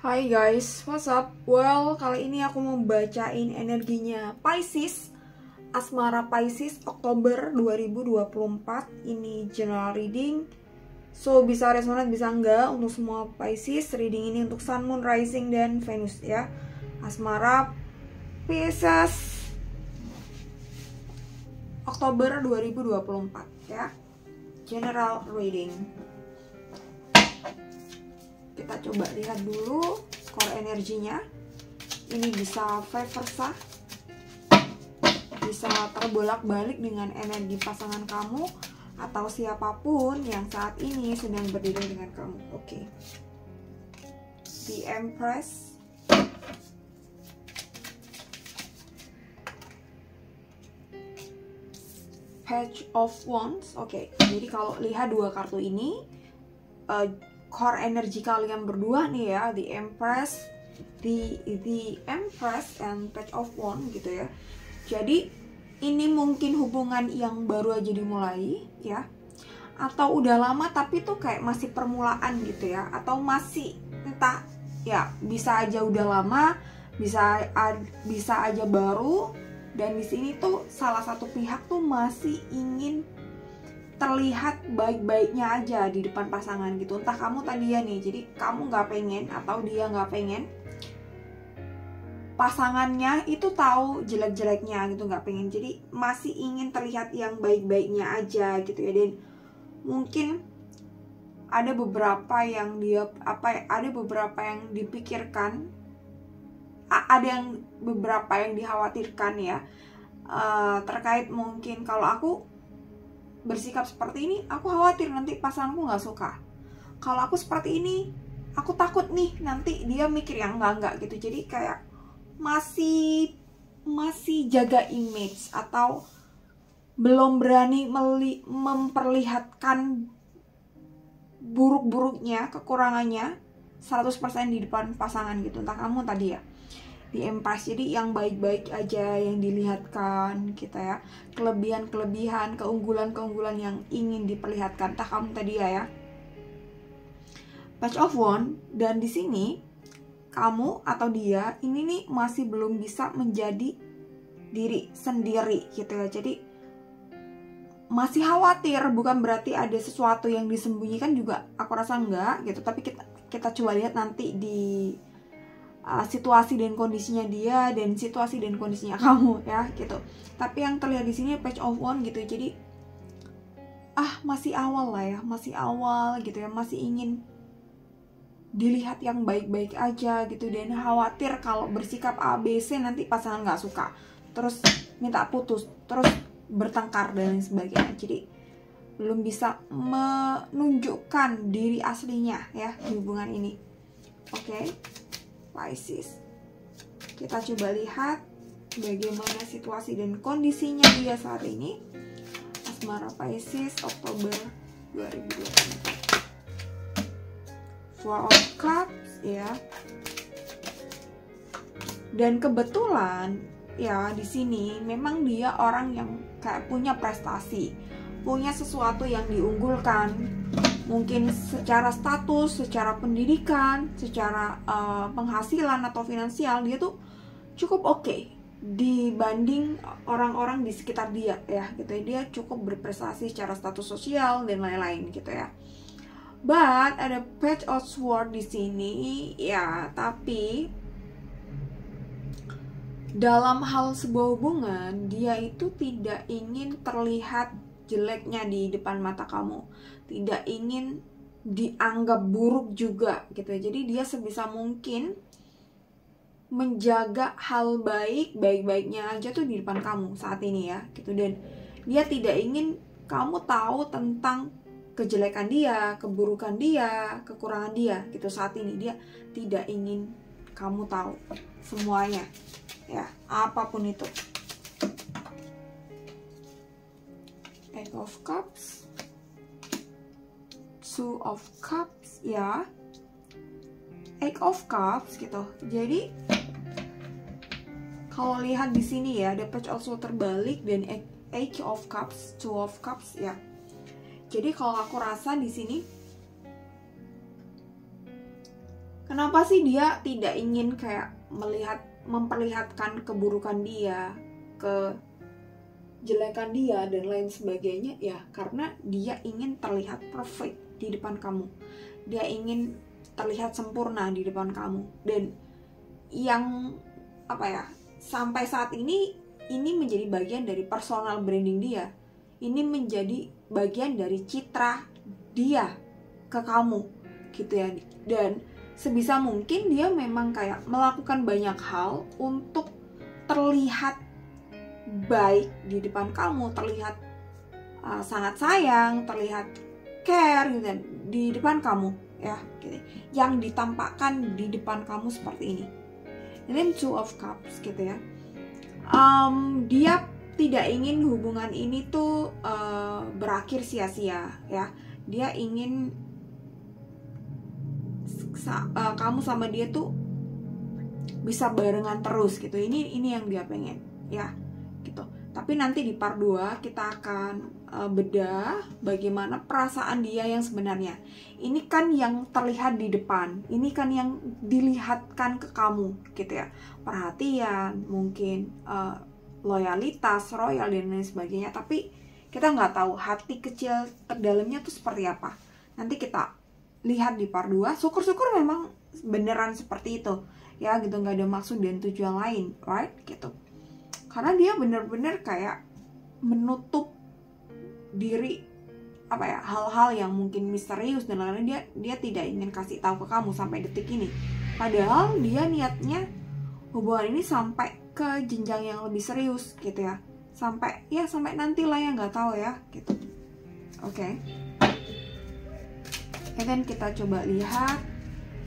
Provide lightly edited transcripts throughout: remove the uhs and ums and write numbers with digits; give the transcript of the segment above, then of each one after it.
Hai guys, what's up? Well, kali ini aku mau bacain energinya Pisces, Asmara Pisces, Oktober 2024. Ini general reading, so bisa resonate bisa enggak untuk semua Pisces. Reading ini untuk Sun, Moon, Rising, dan Venus ya. Asmara Pisces, Oktober 2024 ya. General reading. Kita coba lihat dulu core energinya. Ini bisa vice versa, bisa terbolak-balik dengan energi pasangan kamu atau siapapun yang saat ini sedang berdiri dengan kamu. Oke. The Empress, Page of Wands. Oke, jadi kalau lihat dua kartu ini, core energi kalian berdua nih ya, the Empress, the Empress and Page of Wands gitu ya. Jadi ini mungkin hubungan yang baru aja dimulai ya, atau udah lama tapi tuh kayak masih permulaan gitu ya, atau masih entah ya, bisa aja udah lama, bisa aja baru. Dan di sini tuh salah satu pihak tuh masih ingin terlihat baik-baiknya aja di depan pasangan gitu. Entah kamu tadi ya nih, jadi kamu nggak pengen atau dia nggak pengen pasangannya itu tahu jelek-jeleknya gitu, nggak pengen. Jadi masih ingin terlihat yang baik-baiknya aja gitu ya. Dan mungkin ada beberapa yang ada beberapa yang dipikirkan, ada beberapa yang dikhawatirkan ya, terkait mungkin kalau aku bersikap seperti ini, aku khawatir nanti pasanganku nggak suka. Kalau aku seperti ini, aku takut nih nanti dia mikir yang enggak gitu. Jadi kayak masih jaga image atau belum berani memperlihatkan buruk-buruknya, kekurangannya 100% di depan pasangan gitu. Entah kamu tadi ya, di Empress, jadi yang baik-baik aja yang dilihatkan kita ya, kelebihan-kelebihan, keunggulan-keunggulan yang ingin diperlihatkan. Entah kamu tadi ya. Page of Wands, dan di sini kamu atau dia ini nih masih belum bisa menjadi diri sendiri gitu ya. Jadi masih khawatir, bukan berarti ada sesuatu yang disembunyikan juga, aku rasa enggak gitu. Tapi kita coba lihat nanti di situasi dan kondisinya dia dan situasi dan kondisinya kamu ya gitu. Tapi yang terlihat di sini Page of Wands gitu. Jadi masih awal lah ya, masih awal gitu ya, masih ingin dilihat yang baik-baik aja gitu, dan khawatir kalau bersikap ABC nanti pasangan nggak suka, terus minta putus, terus bertengkar dan lain sebagainya. Jadi belum bisa menunjukkan diri aslinya ya di hubungan ini. Oke. Pisces, kita coba lihat bagaimana situasi dan kondisinya dia saat ini. Asmara Pisces, Oktober 2024. Four of Cups ya. Dan kebetulan ya di sini memang dia orang yang kayak punya prestasi, punya sesuatu yang diunggulkan. Mungkin secara status, secara pendidikan, secara penghasilan atau finansial, dia tuh cukup oke dibanding orang-orang di sekitar dia ya gitu. Dia cukup berprestasi secara status sosial dan lain-lain gitu ya. But ada Page of Swords di sini ya, tapi dalam hal sebuah hubungan dia itu tidak ingin terlihat jeleknya di depan mata kamu, tidak ingin dianggap buruk juga gitu. Jadi dia sebisa mungkin menjaga hal baik-baiknya aja tuh di depan kamu saat ini ya gitu. Dan dia tidak ingin kamu tahu tentang kejelekan dia, keburukan dia, kekurangan dia gitu. Saat ini dia tidak ingin kamu tahu semuanya ya, apapun itu. Eight of Cups, Two of Cups ya, Eight of Cups gitu. Jadi kalau lihat di sini ya, ada Page of Swords terbalik dan Eight of Cups, Two of Cups ya. Jadi kalau aku rasa di sini Kenapa sih dia tidak ingin kayak memperlihatkan keburukan dia, kejelekan dia dan lain sebagainya? Ya karena dia ingin terlihat perfect di depan kamu. Dia ingin terlihat sempurna di depan kamu. Dan yang sampai saat ini menjadi bagian dari personal branding dia. Ini menjadi bagian dari citra dia ke kamu gitu ya. Dan sebisa mungkin dia memang kayak melakukan banyak hal untuk terlihat baik di depan kamu, terlihat sangat sayang, terlihat care gitu di depan kamu ya gitu. Yang ditampakkan di depan kamu seperti ini. And then Two of Cups gitu ya. Dia tidak ingin hubungan ini tuh berakhir sia-sia ya. Dia ingin kamu sama dia tuh bisa barengan terus gitu. Ini yang dia pengen ya gitu. Tapi nanti di part 2 kita akan bedah bagaimana perasaan dia yang sebenarnya. Ini kan yang terlihat di depan, ini kan yang dilihatkan ke kamu gitu ya. Perhatian, mungkin loyalitas, royal dan lain sebagainya. Tapi kita nggak tahu hati kecil terdalamnya tuh seperti apa. Nanti kita lihat di part 2. Syukur-syukur memang beneran seperti itu ya gitu, nggak ada maksud dan tujuan lain, right gitu. Karena dia bener-bener kayak menutup diri hal-hal yang mungkin misterius dan lain-lain. Dia tidak ingin kasih tahu ke kamu sampai detik ini. Padahal dia niatnya hubungan ini sampai ke jenjang yang lebih serius gitu ya. Sampai nantilah ya, nggak tahu ya gitu. Oke. Dan kita coba lihat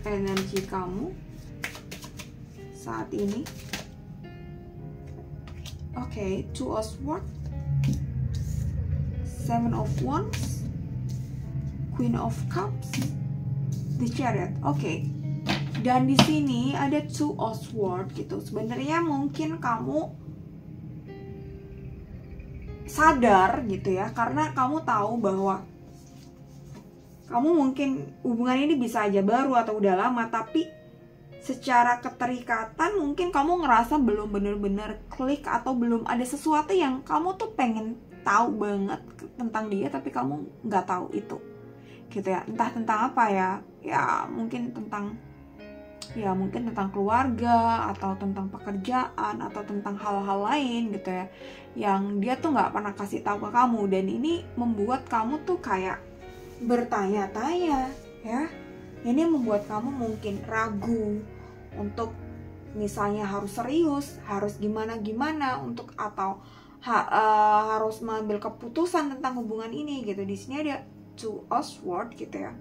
energi kamu saat ini. Oke, Two of Swords, Seven of Wands, Queen of Cups, The Chariot. Oke. Dan di sini ada Two of Swords gitu. Sebenarnya mungkin kamu sadar gitu ya, karena kamu tahu bahwa kamu mungkin hubungan ini bisa aja baru atau udah lama, tapi secara keterikatan mungkin kamu ngerasa belum bener-bener klik atau belum ada sesuatu yang kamu tuh pengen tahu banget tentang dia, tapi kamu nggak tahu itu gitu ya. Entah tentang apa ya mungkin tentang keluarga atau tentang pekerjaan atau tentang hal-hal lain gitu ya, yang dia tuh nggak pernah kasih tahu ke kamu. Dan ini membuat kamu tuh kayak bertanya-tanya ya. Ini membuat kamu mungkin ragu untuk misalnya harus serius, harus gimana untuk atau harus mengambil keputusan tentang hubungan ini gitu. Di sini ada Two of Swords gitu ya.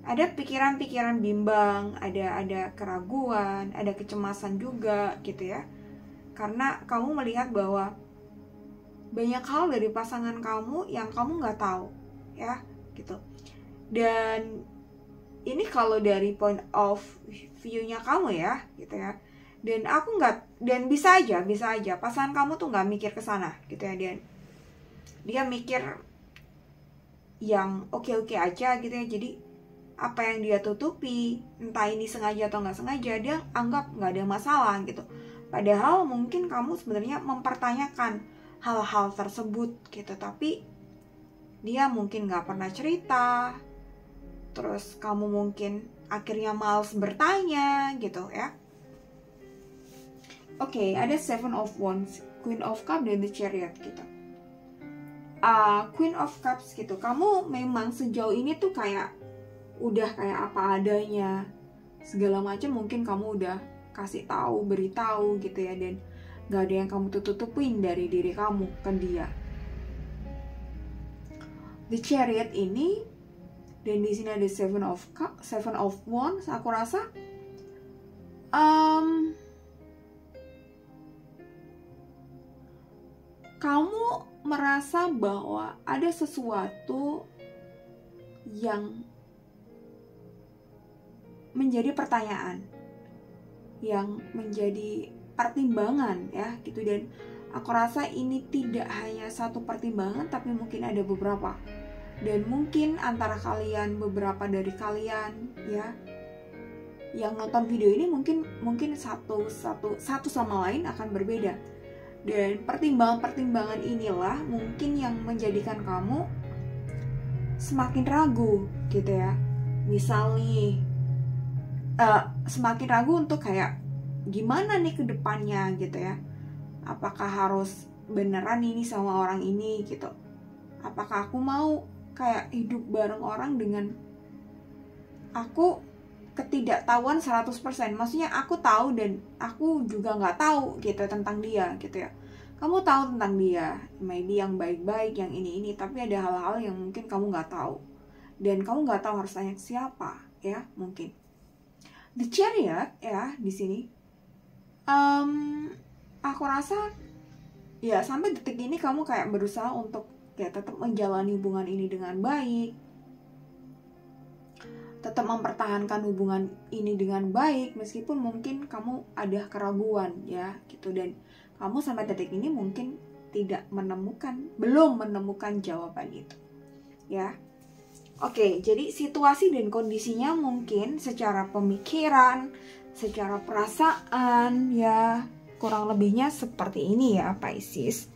Ada pikiran-pikiran bimbang, ada keraguan, ada kecemasan juga gitu ya. Karena kamu melihat bahwa banyak hal dari pasangan kamu yang kamu nggak tahu ya gitu. Dan ini kalau dari point of view-nya kamu ya gitu ya. Dan dan bisa aja pasangan kamu tuh nggak mikir ke sana gitu ya. Dan dia mikir yang oke-oke aja gitu ya. Jadi apa yang dia tutupi, entah ini sengaja atau nggak sengaja, dia anggap nggak ada masalah gitu. Padahal mungkin kamu sebenarnya mempertanyakan hal-hal tersebut gitu, tapi dia mungkin nggak pernah cerita. Terus kamu mungkin akhirnya malas bertanya gitu ya. Oke, ada Seven of Wands, Queen of Cups, dan The Chariot gitu. Queen of Cups gitu, kamu memang sejauh ini tuh kayak udah kayak apa adanya, segala macam mungkin kamu udah kasih tahu, beritahu gitu ya, dan gak ada yang kamu tutupin dari diri kamu ke dia. The Chariot ini, dan di sini ada Seven of Wands. Aku rasa kamu merasa bahwa ada sesuatu yang menjadi pertanyaan, yang menjadi pertimbangan ya gitu. Dan aku rasa ini tidak hanya satu pertimbangan, tapi mungkin ada beberapa. Dan mungkin antara kalian, beberapa dari kalian ya, yang nonton video ini mungkin satu sama lain akan berbeda. Dan pertimbangan-pertimbangan inilah mungkin yang menjadikan kamu semakin ragu gitu ya. Misal nih semakin ragu untuk kayak gimana nih ke depannya gitu ya. Apakah harus beneran ini sama orang ini gitu. Apakah aku mau kayak hidup bareng orang dengan aku ketidaktahuan 100%. Maksudnya aku tahu dan aku juga nggak tahu gitu tentang dia gitu ya. Kamu tahu tentang dia, maybe yang baik-baik, yang ini, tapi ada hal-hal yang mungkin kamu nggak tahu. Dan kamu nggak tahu harus tanya ke siapa, ya, mungkin. The Chariot, ya, di sini. Aku rasa, ya, sampai detik ini kamu kayak berusaha untuk ya tetap menjalani hubungan ini dengan baik. Tetap mempertahankan hubungan ini dengan baik, meskipun mungkin kamu ada keraguan, ya, gitu. Dan kamu sampai detik ini mungkin belum menemukan jawaban itu, ya. Oke, jadi situasi dan kondisinya mungkin secara pemikiran, secara perasaan, ya kurang lebihnya seperti ini ya Pisces.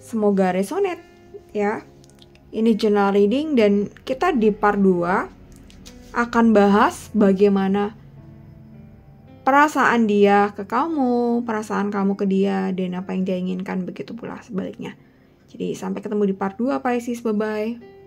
Semoga resonate ya. Ini general reading dan kita di part 2 akan bahas bagaimana perasaan dia ke kamu, perasaan kamu ke dia, dan apa yang dia inginkan, begitu pula sebaliknya. Jadi sampai ketemu di part 2 Pisces, bye-bye.